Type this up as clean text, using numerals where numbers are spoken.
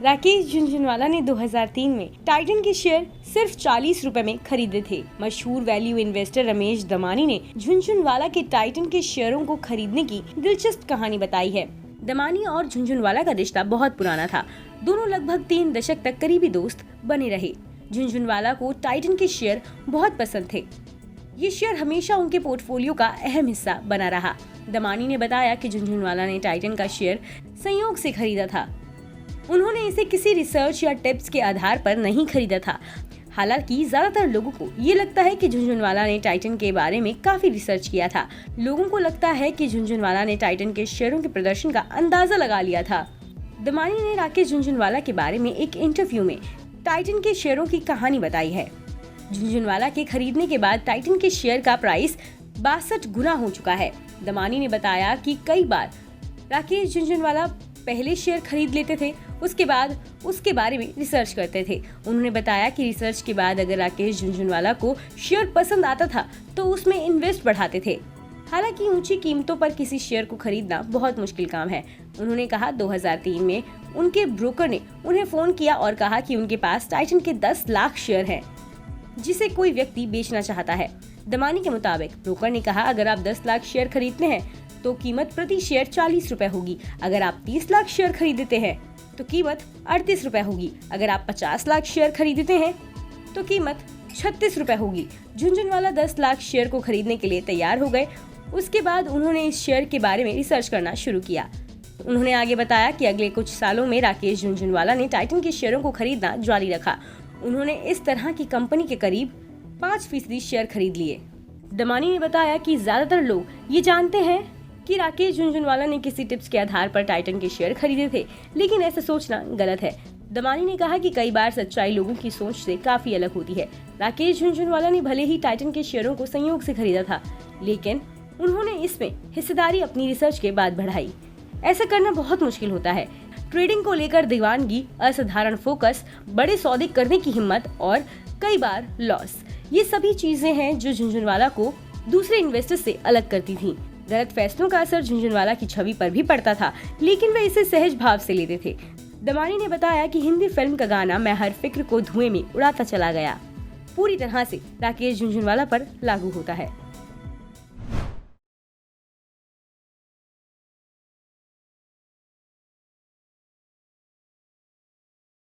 राकेश झुनझुनवाला ने 2003 में टाइटन के शेयर सिर्फ 40 रुपए में खरीदे थे। मशहूर वैल्यू इन्वेस्टर रमेश दमानी ने झुनझुनवाला के टाइटन के शेयरों को खरीदने की दिलचस्प कहानी बताई है। दमानी और झुनझुनवाला का रिश्ता बहुत पुराना था। दोनों लगभग 3 दशक तक करीबी दोस्त बने रहे। झुनझुनवाला को टाइटन के शेयर बहुत पसंद थे। ये शेयर हमेशा उनके पोर्टफोलियो का अहम हिस्सा बना रहा। दमानी ने बताया कि झुनझुनवाला ने टाइटन का शेयर संयोग से खरीदा था। उन्होंने इसे किसी रिसर्च या टिप्स के आधार पर नहीं खरीदा था। हालांकि ज्यादातर लोगों को ये लगता है कि झुनझुनवाला ने टाइटन के बारे में काफी रिसर्च किया था। लोगों को लगता है कि झुनझुनवाला ने टाइटन के शेयरों के प्रदर्शन का अंदाजा लगा लिया था। दमानी ने राकेश झुनझुनवाला के बारे में एक इंटरव्यू में टाइटन के शेयरों की कहानी बताई है। झुनझुनवाला के खरीदने के बाद टाइटन के शेयर का प्राइस 62 गुना हो चुका है। दमानी ने बताया कि कई बार राकेश झुनझुनवाला पहले शेयर खरीद लेते थे, उसके बाद उसके बारे में रिसर्च करते थे। उन्होंने बताया कि रिसर्च के बाद अगर राकेश झुनझुनवाला को शेयर पसंद आता था तो उसमें इन्वेस्ट बढ़ाते थे। हालांकि ऊंची कीमतों पर किसी शेयर को खरीदना बहुत मुश्किल काम है। उन्होंने कहा 2003 में उनके ब्रोकर ने उन्हें फोन किया और कहा कि उनके पास टाइटन के 10 लाख शेयर हैं, जिसे कोई व्यक्ति बेचना चाहता है। दमानी के मुताबिक ब्रोकर ने कहा अगर आप 10 लाख शेयर खरीदते हैं तो कीमत प्रति शेयर 40 रुपए होगी। अगर आप 30 लाख शेयर खरीदते हैं तो कीमत 38 रुपए होगी। अगर आप 50 लाख शेयर खरीदते हैं तो कीमत 36 रुपए होगी। झुनझुनवाला 10 लाख शेयर को खरीदने के लिए तैयार हो गए। उसके बाद उन्होंने इस शेयर के बारे में रिसर्च करना शुरू किया। उन्होंने आगे बताया कि अगले कुछ सालों में राकेश झुनझुनवाला ने टाइटन के शेयरों को खरीदना जारी रखा। उन्होंने इस तरह की कंपनी के करीब 5% शेयर खरीद लिए। दमानी ने बताया कि ज्यादातर लोग ये जानते हैं कि राकेश झुनझुनवाला ने किसी टिप्स के आधार पर टाइटन के शेयर खरीदे थे, लेकिन ऐसा सोचना गलत है। दमानी ने कहा कि कई बार सच्चाई लोगों की सोच से काफी अलग होती है। राकेश झुनझुनवाला ने भले ही टाइटन के शेयरों को संयोग से खरीदा था, लेकिन उन्होंने इसमें हिस्सेदारी अपनी रिसर्च के बाद बढ़ाई। ऐसा करना बहुत मुश्किल होता है। ट्रेडिंग को लेकर दीवानगी, असाधारण फोकस, बड़े सौदे करने की हिम्मत और कई बार लॉस, ये सभी चीजें हैं जो झुनझुनवाला को दूसरे इन्वेस्टर्स से अलग करती थीं। गलत फैसलों का असर झुनझुनवाला की छवि पर भी पड़ता था, लेकिन वे इसे सहज भाव से लेते थे। दमानी ने बताया कि हिंदी फिल्म का गाना मैं हर फिक्र को धुएं में उड़ाता चला गया पूरी तरह से राकेश झुनझुनवाला पर लागू होता है।